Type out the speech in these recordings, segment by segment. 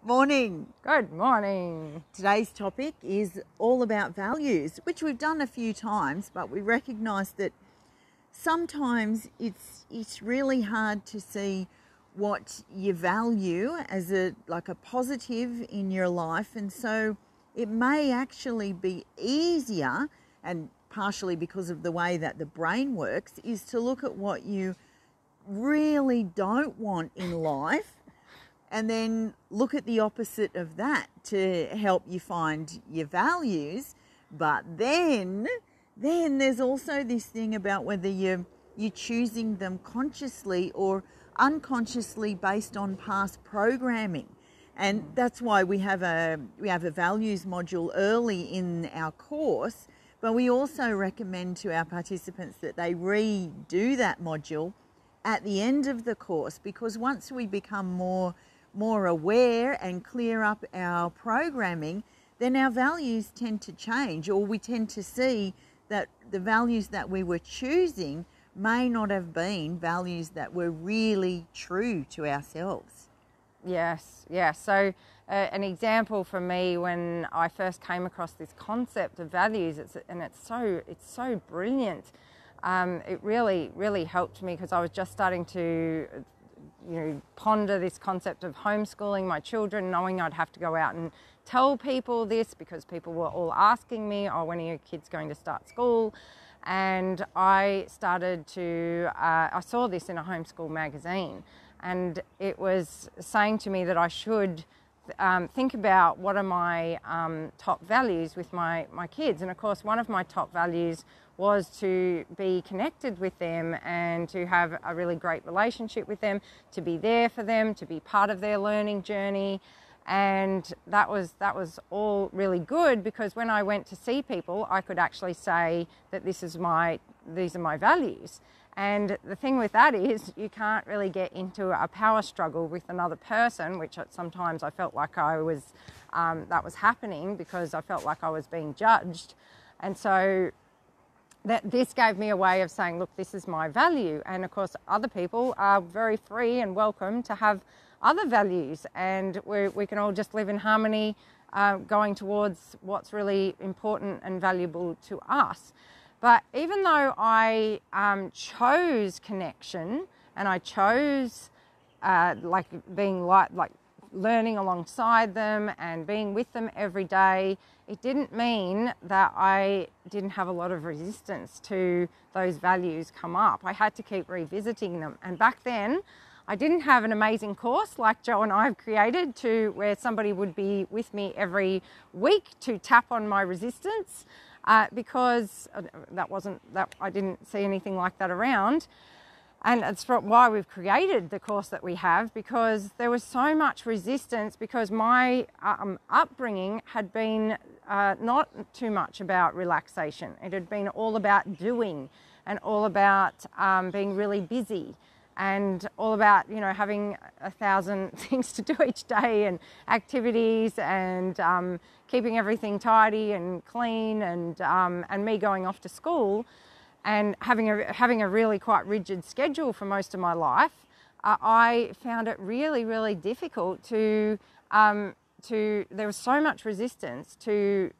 Morning. Good morning. Today's topic is all about values, which we've done a few times, but we recognise that sometimes it's really hard to see what you value as a positive in your life, and so it may actually be easier, and partially because of the way that the brain works, is to look at what you really don't want in life and then look at the opposite of that to help you find your values. But then there's also this thing about whether you're choosing them consciously or unconsciously based on past programming. And that's why we have a values module early in our course, but we also recommend to our participants that they redo that module at the end of the course, because once we become more aware and clear up our programming, then our values tend to change, or we tend to see that the values that we were choosing may not have been values that were really true to ourselves. Yes. So an example for me when I first came across this concept of values, it's so brilliant. It really helped me because I was just starting to ponder this concept of homeschooling my children, knowing I'd have to go out and tell people this because people were all asking me, oh, when are your kids going to start school? And I started to, I saw this in a homeschool magazine, and it was saying to me that I should think about what are my top values with my kids. And of course, one of my top values was to be connected with them and to have a really great relationship with them, to be there for them, to be part of their learning journey. And that was all really good, because when I went to see people, I could actually say that these are my values. And the thing with that is you can't really get into a power struggle with another person, which sometimes I felt like that was happening because I felt like I was being judged. And so this gave me a way of saying, look, this is my value. And of course, other people are very free and welcome to have other values, and we can all just live in harmony, going towards what's really important and valuable to us. But even though I chose connection and I chose being like learning alongside them and being with them every day, it didn't mean that I didn't have a lot of resistance to those values come up. I had to keep revisiting them. And back then, I didn't have an amazing course like Joe and I have created where somebody would be with me every week to tap on my resistance, because I didn't see anything like that around. And it's why we've created the course that we have, because there was so much resistance, because my upbringing had been not too much about relaxation. It had been all about doing and all about being really busy and all about, having 1,000 things to do each day and activities and keeping everything tidy and clean and me going off to school and having a really quite rigid schedule for most of my life. I found it really, really difficult there was so much resistance to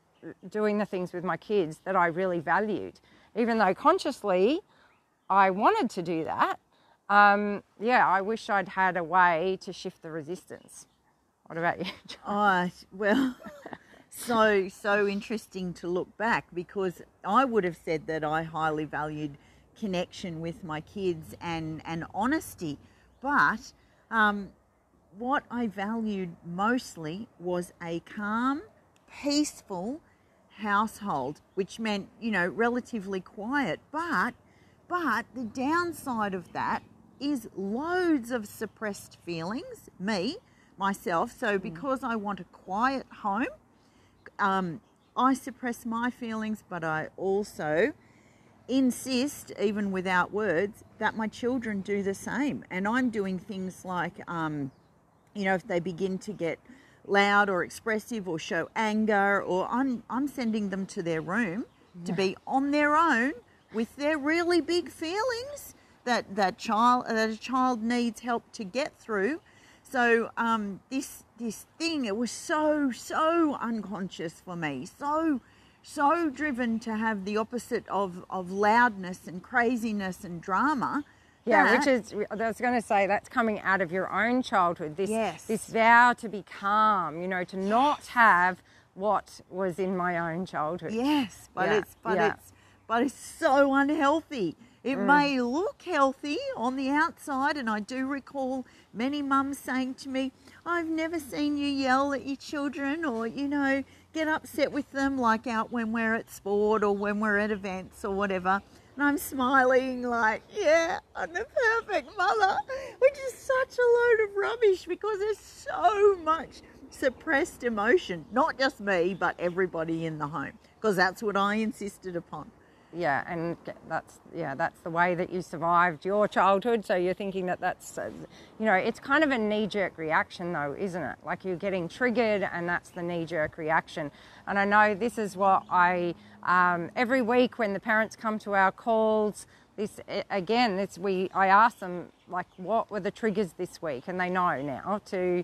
doing the things with my kids that I really valued, even though consciously I wanted to do that. I wish I'd had a way to shift the resistance. What about you, John? Well, so interesting to look back, because I would have said that I highly valued connection with my kids and honesty, but what I valued mostly was a calm, peaceful household, which meant, relatively quiet. But the downside of that is loads of suppressed feelings, myself. So because I want a quiet home, I suppress my feelings, but I also insist, even without words, that my children do the same. And I'm doing things like, if they begin to get loud or expressive or show anger, or I'm sending them to their room to be on their own with their really big feelings that a child needs help to get through. So this thing, it was so unconscious for me, so driven to have the opposite of loudness and craziness and drama. Yeah, which is, I was going to say, that's coming out of your own childhood. This vow to be calm, you know, to not have what was in my own childhood. Yes, but it's so unhealthy. It may look healthy on the outside, and I do recall many mums saying to me, I've never seen you yell at your children or, you know, get upset with them like out when we're at sport or when we're at events or whatever. And I'm smiling like, yeah, I'm the perfect mother, which is such a load of rubbish because there's so much suppressed emotion, not just me, but everybody in the home, because that's what I insisted upon. Yeah, and that's the way that you survived your childhood. So you're thinking that's, you know, it's kind of a knee-jerk reaction though, isn't it? Like you're getting triggered and that's the knee-jerk reaction. And I know this is what I, every week when the parents come to our calls, I ask them, like, what were the triggers this week? And they know now to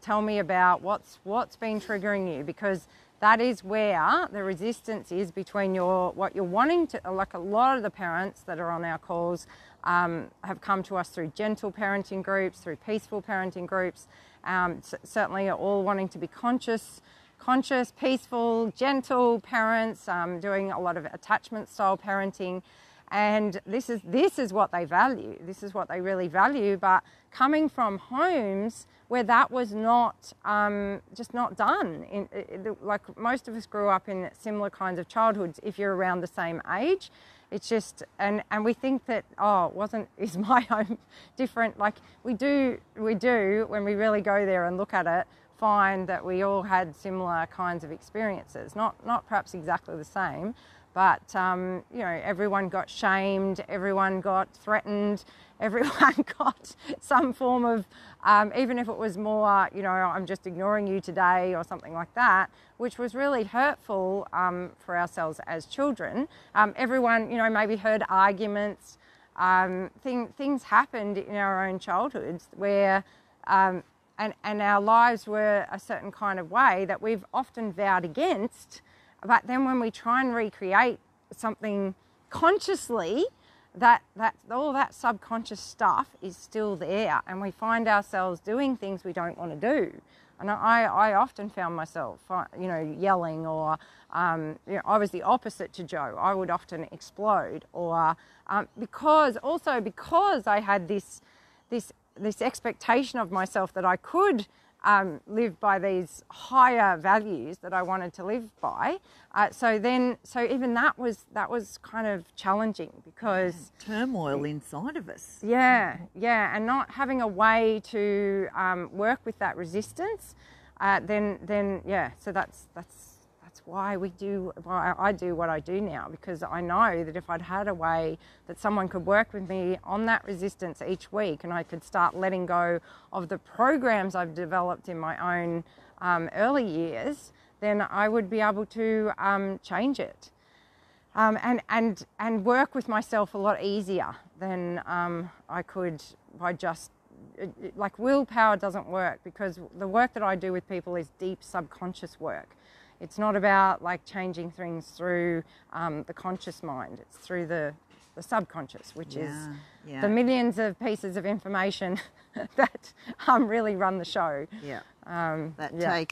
tell me about what's been triggering you, because that is where the resistance is between what you're wanting to, like a lot of the parents that are on our calls have come to us through gentle parenting groups, through peaceful parenting groups, certainly are all wanting to be conscious, peaceful, gentle parents, doing a lot of attachment style parenting. And this is what they value. This is what they really value. But coming from homes where that was not just not done, like most of us grew up in similar kinds of childhoods. If you're around the same age, it's just and we think that is my home different? Like we do when we really go there and look at it, find that we all had similar kinds of experiences. Not perhaps exactly the same. But, you know, everyone got shamed, everyone got threatened, everyone got some form of, even if it was more, you know, I'm just ignoring you today or something like that, which was really hurtful for ourselves as children. Everyone, you know, maybe heard arguments. Things happened in our own childhoods where, and our lives were a certain kind of way that we've often vowed against. But then when we try and recreate something consciously, that all that subconscious stuff is still there, and we find ourselves doing things we don't want to do. And I often found myself, you know, yelling, or you know, I was the opposite to Joe. I would often explode, or because I had this expectation of myself that I could live by these higher values that I wanted to live by. So even that was kind of challenging, because turmoil inside of us. Yeah, and not having a way to work with that resistance. So that's why I do what I do now, because I know that if I'd had a way that someone could work with me on that resistance each week, and I could start letting go of the programs I've developed in my own early years, then I would be able to change it and work with myself a lot easier than I could by just, like, willpower doesn't work, because the work that I do with people is deep subconscious work. It's not about like changing things through the conscious mind. It's through the subconscious, which is the millions of pieces of information that really run the show. Yeah. That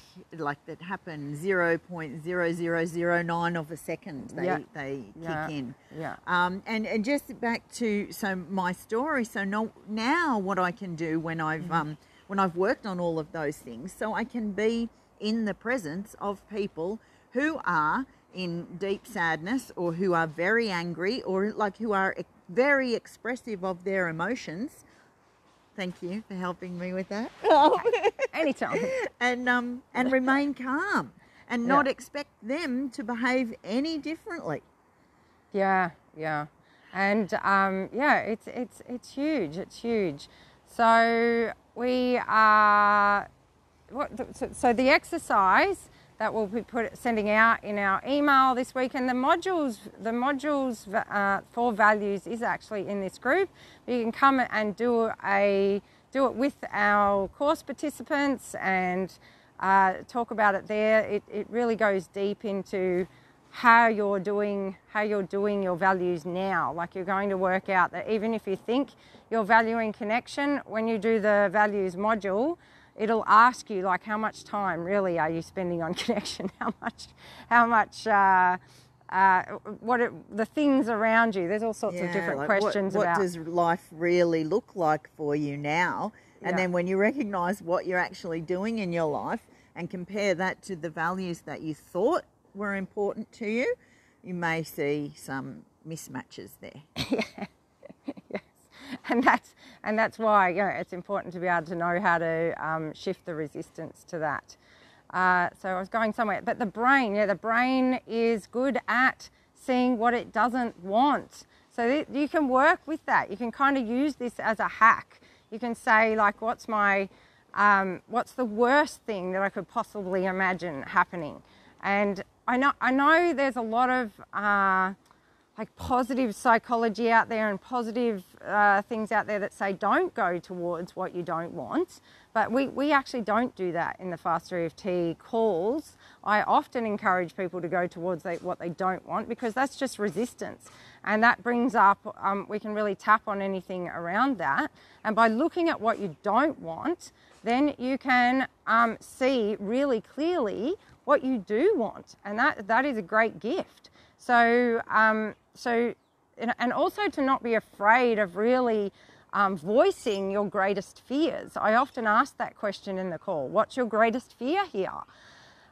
happen 0.0009 of a second. They kick in. Yeah. And just back to my story. So now what I can do when I've worked on all of those things, so I can be in the presence of people who are in deep sadness, or who are very angry, or like who are very expressive of their emotions. Thank you for helping me with that. Anytime. And remain calm and not expect them to behave any differently. Yeah. And it's huge. It's huge. So we are. So the exercise that we'll be sending out in our email this week, and the modules for values is actually in this group. You can come and do do it with our course participants and talk about it there. It really goes deep into how you're doing your values now. Like, you're going to work out that even if you think you're valuing connection, when you do the values module, it'll ask you, like, how much time really are you spending on connection? The things around you. There's all sorts of different questions what about what does life really look like for you now? And then when you recognise what you're actually doing in your life and compare that to the values that you thought were important to you, you may see some mismatches there. Yes, and that's why it's important to be able to know how to shift the resistance to that. So I was going somewhere, but the brain is good at seeing what it doesn't want. So you can work with that. You can kind of use this as a hack. You can say, like, what's the worst thing that I could possibly imagine happening? And I know there's a lot of like positive psychology out there and positive things out there that say don't go towards what you don't want, but we actually don't do that in the Faster EFT calls. I often encourage people to go towards what they don't want, because that's just resistance, and that brings up, we can really tap on anything around that. And by looking at what you don't want, then you can see really clearly what you do want, and that is a great gift. So and also to not be afraid of really voicing your greatest fears. I often ask that question in the call: what's your greatest fear here?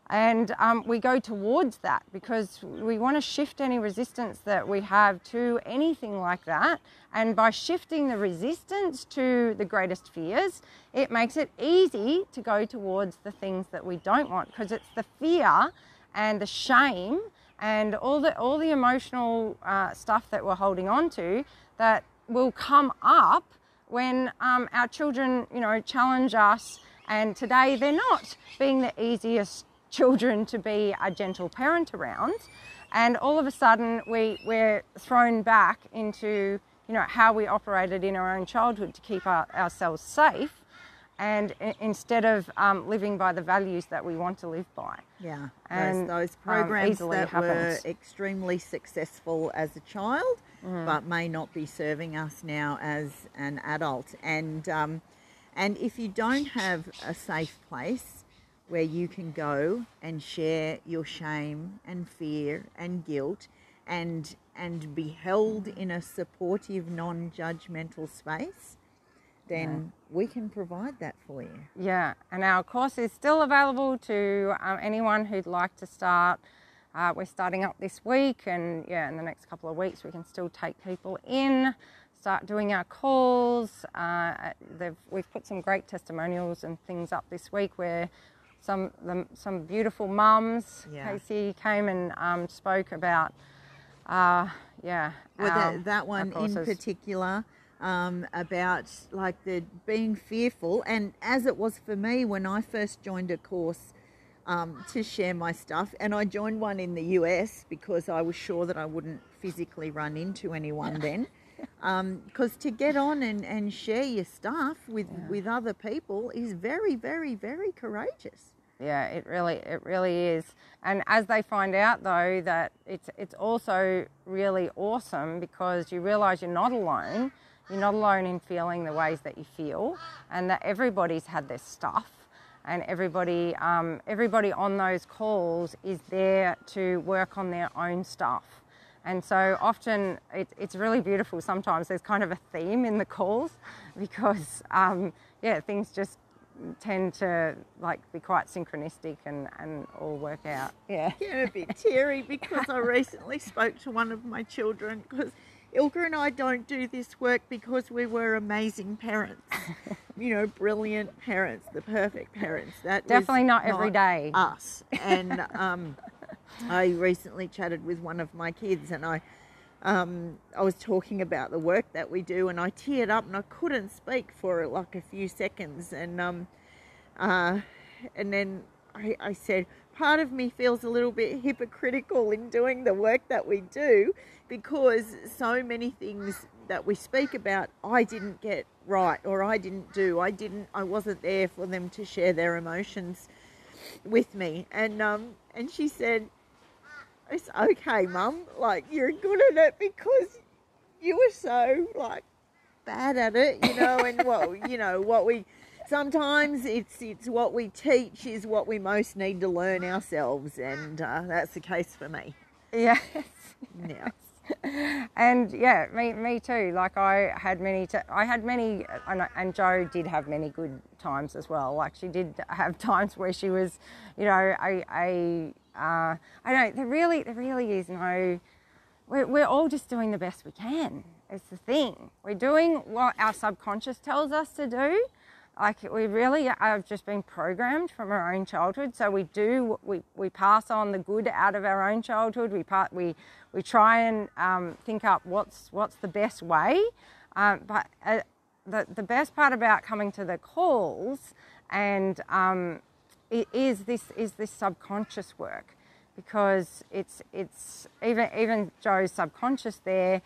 And we go towards that because we want to shift any resistance that we have to anything like that. And by shifting the resistance to the greatest fears, it makes it easy to go towards the things that we don't want, because it's the fear and the shame and all the emotional stuff that we're holding on to that will come up when our children, challenge us. And today they're not being the easiest children to be a gentle parent around, and all of a sudden we're thrown back into how we operated in our own childhood to keep ourselves safe, and instead of living by the values that we want to live by. Yeah, and those programs that were extremely successful as a child, but may not be serving us now as an adult. And if you don't have a safe place where you can go and share your shame and fear and guilt and be held in a supportive, non-judgmental space, then we can provide that for you. Yeah, and our course is still available to anyone who'd like to start. We're starting up this week, and in the next couple of weeks we can still take people in, start doing our calls. We've put some great testimonials and things up this week where some beautiful mums. Casey came and spoke about that one in particular, about like the being fearful, and as it was for me when I first joined a course to share my stuff, and I joined one in the US because I was sure that I wouldn't physically run into anyone then. Because to get on and share your stuff with other people is very, very, very courageous. Yeah, it really is. And as they find out though that it's also really awesome, because you realise you're not alone. You're not alone in feeling the ways that you feel, and that everybody's had their stuff, and everybody on those calls is there to work on their own stuff. And so often it's really beautiful. Sometimes there's kind of a theme in the calls, because things just tend to be quite synchronistic and all work out. Yeah, a bit teary because I recently spoke to one of my children, because Ilka and I don't do this work because we were amazing parents, brilliant parents, the perfect parents. That definitely was not every day. Us. And I recently chatted with one of my kids, and I was talking about the work that we do, and I teared up and I couldn't speak for like a few seconds, and then I said, part of me feels a little bit hypocritical in doing the work that we do, because so many things that we speak about, I didn't get right, or I didn't do. I wasn't there for them to share their emotions with me. And she said, it's okay, Mum, like, you're good at it because you were so, like, bad at it, and what we sometimes it's what we teach is what we most need to learn ourselves, and that's the case for me. Yes. Yeah. And yeah, me too. Like, I had many, and Jo did have many good times as well. Like, she did have times where she was, I don't. There really is no. We're all just doing the best we can. It's the thing. We're doing what our subconscious tells us to do. Like, we really have just been programmed from our own childhood. So we pass on the good out of our own childhood. We try and think up what's the best way. But the best part about coming to the calls and is this subconscious work, because it's even Jo's subconscious there,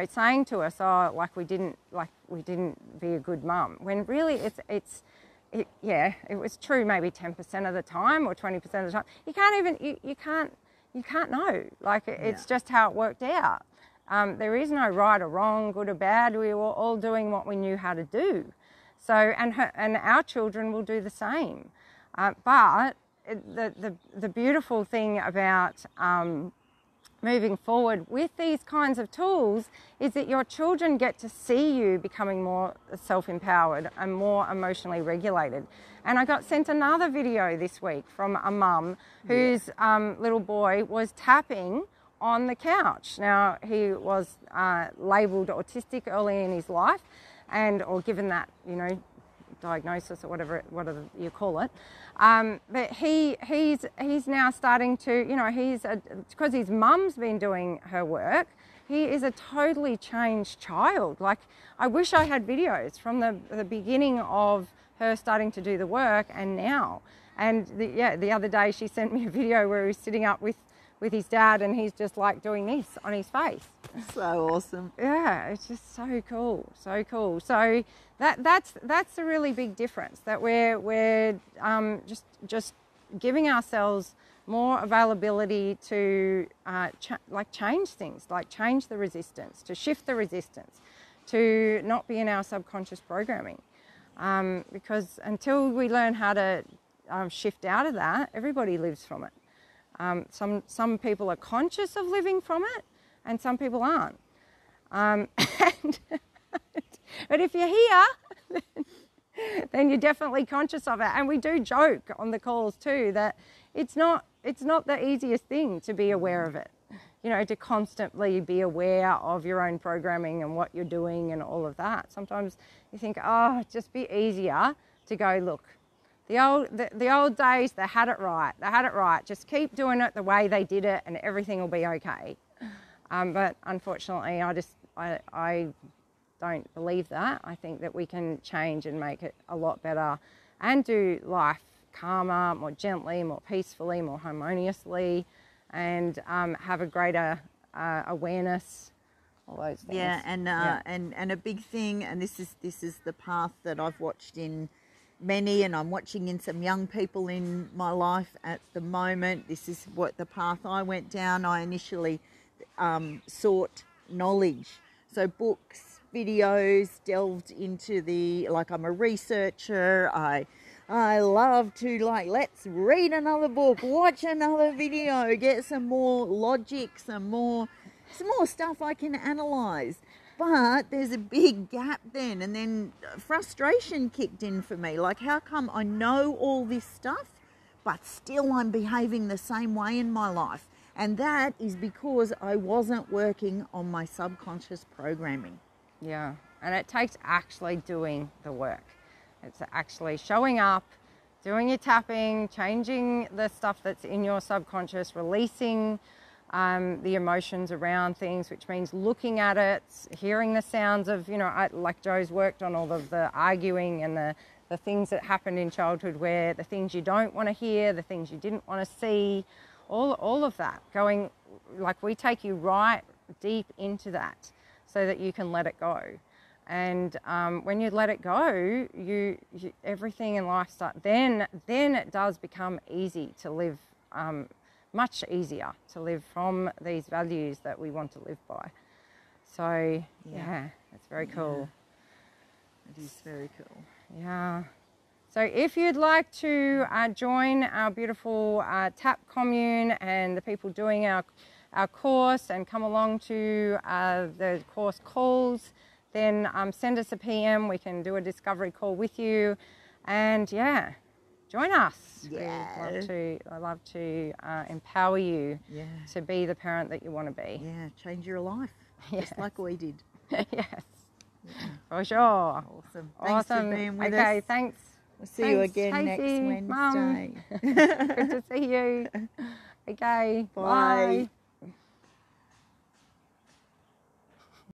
saying to us, oh, like we didn't be a good mum, when really it was true maybe 10% of the time or 20% of the time. You can't know. Like, it's just how it worked out. There is no right or wrong, good or bad. We were all doing what we knew how to do. So, and our children will do the same. But the beautiful thing about moving forward with these kinds of tools is that your children get to see you becoming more self-empowered and more emotionally regulated. And I got sent another video this week from a mum whose little boy was tapping on the couch. Now, he was labelled autistic early in his life, or given that, diagnosis or whatever you call it, but he's now starting to, because his mum's been doing her work, he is a totally changed child. Like, I wish I had videos from the beginning of her starting to do the work and now. And the other day she sent me a video where he was sitting up with his dad, and he's just like doing this on his face. So awesome. Yeah, it's just so cool, so cool. So that's the really big difference, that we're just giving ourselves more availability to change things, like change the resistance, to shift the resistance, to not be in our subconscious programming. Because until we learn how to shift out of that, everybody lives from it. Some people are conscious of living from it, and some people aren't. But if you're here, then you're definitely conscious of it. And we do joke on the calls too that it's not the easiest thing to be aware of it. To constantly be aware of your own programming and what you're doing and all of that. Sometimes you think, oh, it'd just be easier to go, look, the old days, they had it right. Just keep doing it the way they did it and everything will be okay. But unfortunately, I don't believe that. I think that we can change and make it a lot better and do life calmer, more gently, more peacefully, more harmoniously, and have a greater awareness, all those things. Yeah, and a big thing, and this is the path that I've watched in many, and I'm watching in some young people in my life at the moment. This is what the path I went down. I initially sought knowledge, so books, videos, delved into I'm a researcher. I love to let's read another book, watch another video, get some more logic, some more stuff I can analyse. But there's a big gap then, and then frustration kicked in for me. Like, how come I know all this stuff, but still I'm behaving the same way in my life? And that is because I wasn't working on my subconscious programming. Yeah, and it takes actually doing the work. It's actually showing up, doing your tapping, changing the stuff that's in your subconscious, releasing the emotions around things, which means looking at it, hearing the sounds of, like Jo's worked on all of the arguing and the things that happened in childhood, where the things you don't want to hear, the things you didn't want to see, all of that, going, like, we take you right deep into that so that you can let it go. And when you let it go, you everything in life then it does become easy to live, much easier to live from these values that we want to live by. So yeah, it's very cool. It is very cool. Yeah. So if you'd like to join our beautiful TAP commune and the people doing our course, and come along to the course calls, then send us a PM. We can do a discovery call with you, and yeah, join us. Yeah. I love to empower you to be the parent that you want to be. Yeah, change your life, just like we did. Yes, for sure. Awesome. Thanks for being with us. Okay, thanks. We'll see you again next Wednesday. Mum. Good to see you. Okay, bye.